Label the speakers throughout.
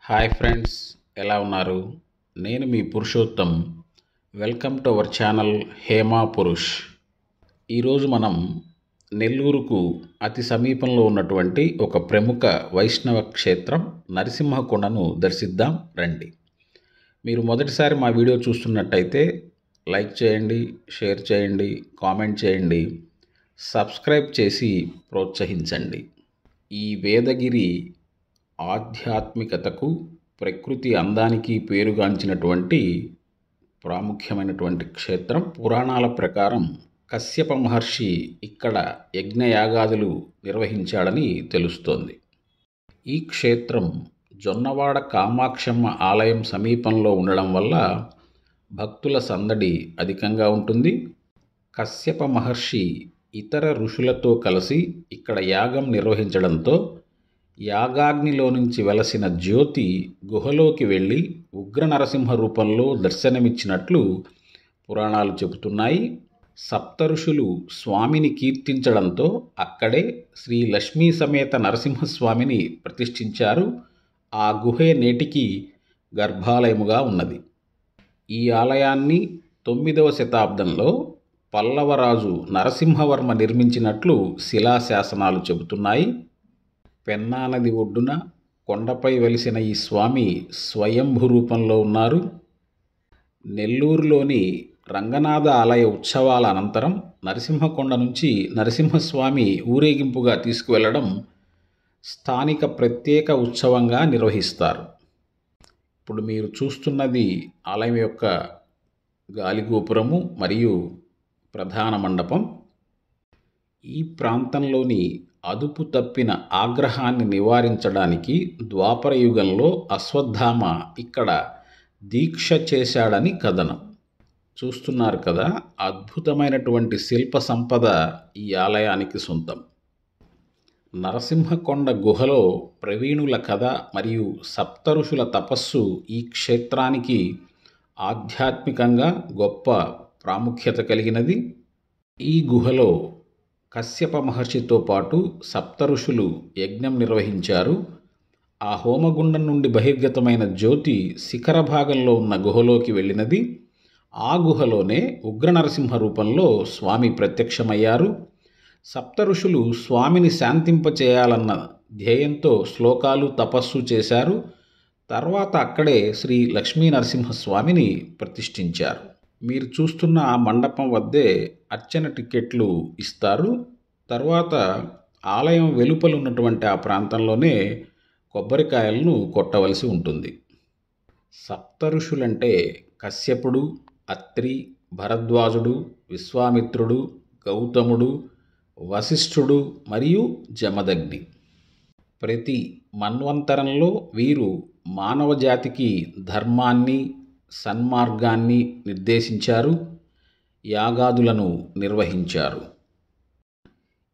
Speaker 1: Hi friends, ఎలా ఉన్నారు? నేను మీ Purushottam. Welcome to our channel Hema Purush. ఈరోజు మనం నెల్లూరుకు అతి సమీపంలో ఉన్నటువంటి ఒక ప్రముఖ వైష్ణవ క్షేత్రం నరసింహకొండను దర్శిద్దాం రండి. మీరు మొదటిసారి మా వీడియో చూస్తున్నట్టయితే లైక్ చేయండి, షేర్ చేయండి, కామెంట్ చేయండి, సబ్స్క్రైబ్ చేసి ప్రోత్సహించండి. ఈ వేదగిరి ఆధ్యాత్మికతకు, ప్రకృతి అందానికి పేరుగాంచినటువంటి ప్రాముఖ్యమైనటువంటి క్షేత్రం. పురాణాల ప్రకారం కశ్యప మహర్షి ఇక్కడ యజ్ఞయాగాదులు నిర్వహించాడని తెలుస్తోంది. ఈ క్షేత్రం జొన్నవాడ కామాక్షమ్మ ఆలయం సమీపంలో ఉండడం వల్ల భక్తుల సందడి అధికంగా ఉంటుంది. కశ్యప మహర్షి ఇతర ఋషులతో కలిసి ఇక్కడ యాగం నిర్వహించడంతో యాగాగ్నిలో నుంచి వెలసిన జ్యోతి గుహలోకి వెళ్ళి ఉగ్ర నరసింహ రూపంలో దర్శనమిచ్చినట్లు పురాణాలు చెబుతున్నాయి. సప్తఋషులు స్వామిని కీర్తించడంతో అక్కడే శ్రీ లక్ష్మీ సమేత నరసింహస్వామిని ప్రతిష్ఠించారు. ఆ గుహే నేటికి గర్భాలయముగా ఉన్నది. ఈ ఆలయాన్ని 9వ శతాబ్దంలో పల్లవరాజు నరసింహవర్మ నిర్మించినట్లు శిలాశాసనాలు చెబుతున్నాయి. పెన్నా నది ఒడ్డున కొండపై వెలిసిన ఈ స్వామి స్వయంభూ రూపంలో ఉన్నారు. నెల్లూరులోని రంగనాథ ఆలయ ఉత్సవాల అనంతరం నరసింహకొండ నుంచి నరసింహస్వామి ఊరేగింపుగా తీసుకువెళ్ళడం స్థానిక ప్రత్యేక ఉత్సవంగా నిర్వహిస్తారు. ఇప్పుడు మీరు చూస్తున్నది ఆలయం యొక్క గాలిగోపురము మరియు ప్రధాన మండపం. ఈ ప్రాంతంలోని అదుపు తప్పిన ఆగ్రహాన్ని నివారించడానికి ద్వాపర యుగంలో అశ్వత్థామ ఇక్కడ దీక్ష చేశాడని కథనం. చూస్తున్నారు కదా, అద్భుతమైనటువంటి శిల్ప సంపద ఈ ఆలయానికి సొంతం. నరసింహకొండ గుహలో ప్రవీణుల కథ మరియు సప్తఋషుల తపస్సు ఈ క్షేత్రానికి ఆధ్యాత్మికంగా గొప్ప ప్రాముఖ్యత కలిగినది. ఈ గుహలో కశ్యప మహర్షితో పాటు సప్తఋషులు యజ్ఞం నిర్వహించారు. ఆ హోమగుండం నుండి బహిర్గతమైన జ్యోతి శిఖర భాగంలో ఉన్న గుహలోకి వెళ్ళినది. ఆ గుహలోనే ఉగ్ర నరసింహ రూపంలో స్వామి ప్రత్యక్షమయ్యారు. సప్తఋషులు స్వామిని శాంతింపచేయాలన్న ధ్యేయంతో శ్లోకాలు, తపస్సు చేశారు. తర్వాత అక్కడే శ్రీ లక్ష్మీ నరసింహస్వామిని ప్రతిష్ఠించారు. మీరు చూస్తున్న ఆ మండపం వద్దే అర్చన టికెట్లు ఇస్తారు. తర్వాత ఆలయం వెలుపల ఉన్నటువంటి ఆ ప్రాంతంలోనే కొబ్బరికాయలను కొట్టవలసి ఉంటుంది. సప్తఋషులంటే కశ్యపుడు, అత్రి, భరద్వాజుడు, విశ్వామిత్రుడు, గౌతముడు, వశిష్ఠుడు మరియు జమదగ్ని. ప్రతి మన్వంతరంలో వీరు మానవ జాతికి ధర్మాన్ని, సన్మార్గాన్ని నిర్దేశించారు, యాగాదులను నిర్వహించారు.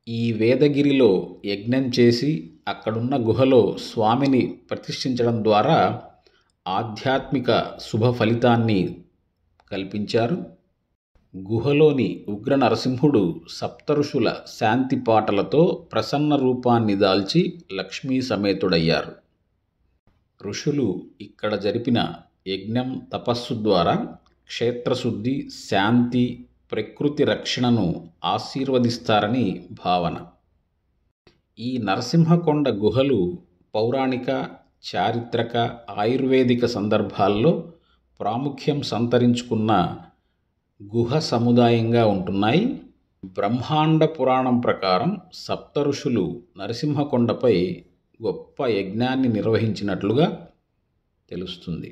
Speaker 1: ఈ వేదగిరిలో యజ్ఞం చేసి అక్కడున్న గుహలో స్వామిని ప్రతిష్ఠించడం ద్వారా ఆధ్యాత్మిక శుభ ఫలితాన్ని కల్పించారు. గుహలోని ఉగ్ర నరసింహుడు సప్తఋషుల శాంతి పాటలతో ప్రసన్న రూపాన్ని దాల్చి లక్ష్మీ సమేతుడయ్యారు. ఋషులు ఇక్కడ జరిపిన యజ్ఞం, తపస్సు ద్వారా క్షేత్రశుద్ధి, శాంతి, ప్రకృతి రక్షణను ఆశీర్వదిస్తారని భావన. ఈ నరసింహకొండ గుహలు పౌరాణిక, చారిత్రక, ఆయుర్వేదిక సందర్భాల్లో ప్రాముఖ్యం సంతరించుకున్న గుహ సముదాయంగా ఉంటున్నాయి. బ్రహ్మాండ పురాణం ప్రకారం సప్తఋషులు నరసింహకొండపై గొప్ప యజ్ఞాన్ని నిర్వహించినట్లుగా తెలుస్తుంది.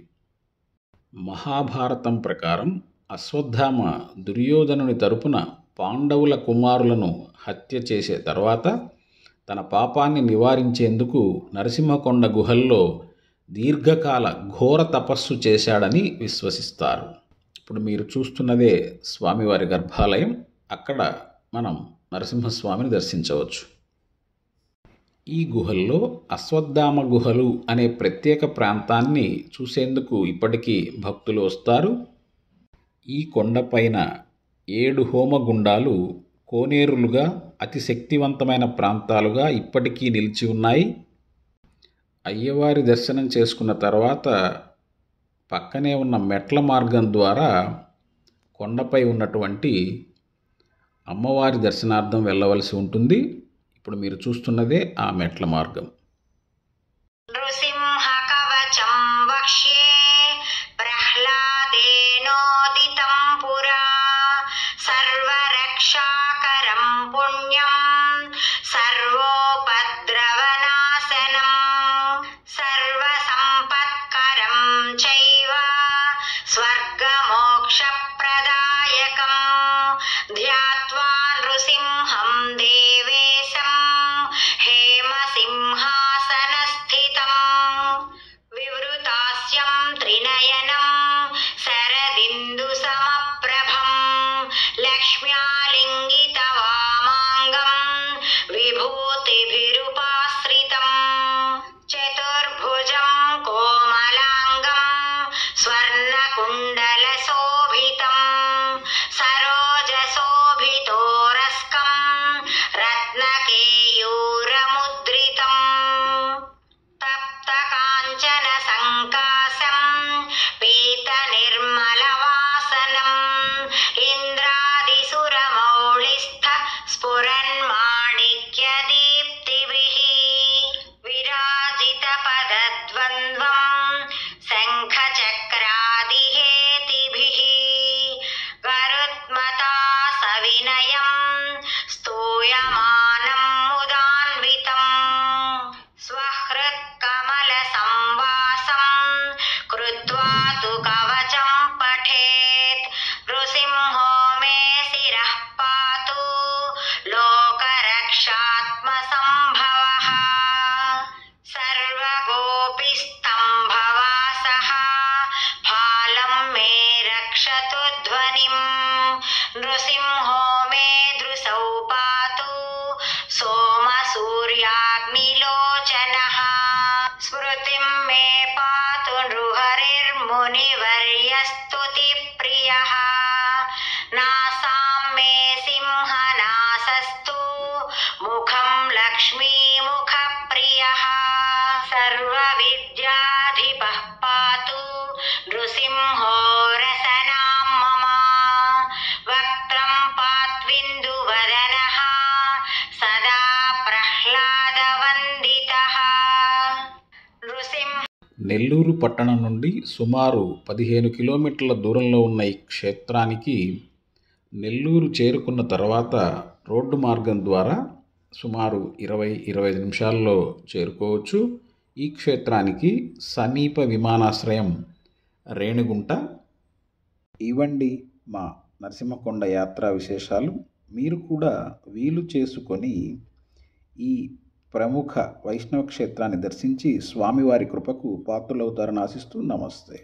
Speaker 1: మహాభారతం ప్రకారం అశ్వత్థామ దుర్యోధనుని తరపున పాండవుల కుమారులను హత్య చేసే తర్వాత తన పాపాన్ని నివారించేందుకు నరసింహకొండ గుహల్లో దీర్ఘకాల ఘోర తపస్సు చేశాడని విశ్వసిస్తారు. ఇప్పుడు మీరు చూస్తున్నదే స్వామివారి గర్భాలయం. అక్కడ మనం నరసింహస్వామిని దర్శించవచ్చు. ఈ గుహల్లో అశ్వత్థామ గుహలు అనే ప్రత్యేక ప్రాంతాన్ని చూసేందుకు ఇప్పటికీ భక్తులు వస్తారు. ఈ కొండపైన 7 హోమగుండాలు కోనేరులుగా అతి శక్తివంతమైన ప్రాంతాలుగా ఇప్పటికీ నిలిచి ఉన్నాయి. అయ్యవారి దర్శనం చేసుకున్న తర్వాత పక్కనే ఉన్న మెట్ల మార్గం ద్వారా కొండపై ఉన్నటువంటి అమ్మవారి దర్శనార్థం వెళ్ళవలసి ఉంటుంది. ఇప్పుడు మీరు చూస్తున్నదే ఆ మెట్ల మార్గం.
Speaker 2: నృసింహ కవచం వక్ష్యే ప్రహ్లాదేనోదితం పురా సర్వరక్షాకరం పుణ్యం సర్వోపద్రవనాశనం సర్వసంపత్కరం చైవ స్వర్గమోక్షప్రదాయకం ధ్యాత్వా నృసింహం దేవేశం హేమసింహాసనస్థితం వివృతాస్యం త్రినయనం శరదిందుసమప్రభం లక్ష్మ్యాలింగితవామాంగం విభూతిభిరుపాశ్రితం చతుర్భుజం కోమలాంగం స్వర్ణకుండలశోభితం సరోజశోభితోరస్కం రత్నకేయూరముద్రితం తప్తకాంచన సంకాశం పీతనిర్మలవాసనం ఇంద్రాదిసురమౌళిస్థ స్ఫురన్మాణిక్యదీప్తిభిః విరాజితపదద్వంద్వం శంఖచక్రాదిహేతిభిః గరుత్మతా సవినయం స్తూయమానం ముదాన్వితం స్వహృత్కమలసంవాసం కృత్వా తు కవచం పఠేత్ నృసింహో మే శిరః పాతు లోకరక్షాత్మసంభవః సర్వగోపిస్తంభవాసః ఫాలం మే రక్షతు ధ్వనిం నృసింహో మే దృశౌ పాతు సోమసూర్యాగ్నిలోచనః స్మృతిం మే పాతు నృహరిర్మునివర్యస్తుతిప్రియః నాసాం మే సింహనాసస్తు ముఖం లక్ష్మీముఖప్రియః సర్వవిద్యాధిపః పాతు నృసింహో రసనాం మమ వక్త్రం పాత్విందువదనః సదా ప్రహ్లాదవందితః నృసింహ
Speaker 1: నెల్లూరు పట్టణం నుండి సుమారు 15 కిలోమీటర్ల దూరంలో ఉన్న ఈ క్షేత్రానికి నెల్లూరు చేరుకున్న తర్వాత రోడ్డు మార్గం ద్వారా సుమారు 20-25 నిమిషాల్లో చేరుకోవచ్చు. ఈ క్షేత్రానికి సమీప విమానాశ్రయం రేణిగుంట. ఇవండి మా నరసింహకొండ యాత్రా విశేషాలు. మీరు కూడా వీలు చేసుకొని ఈ ప్రముఖ వైష్ణవ క్షేత్రాన్ని దర్శించి స్వామివారి కృపకు పాత్రులవుతారని ఆశిస్తూ నమస్తే.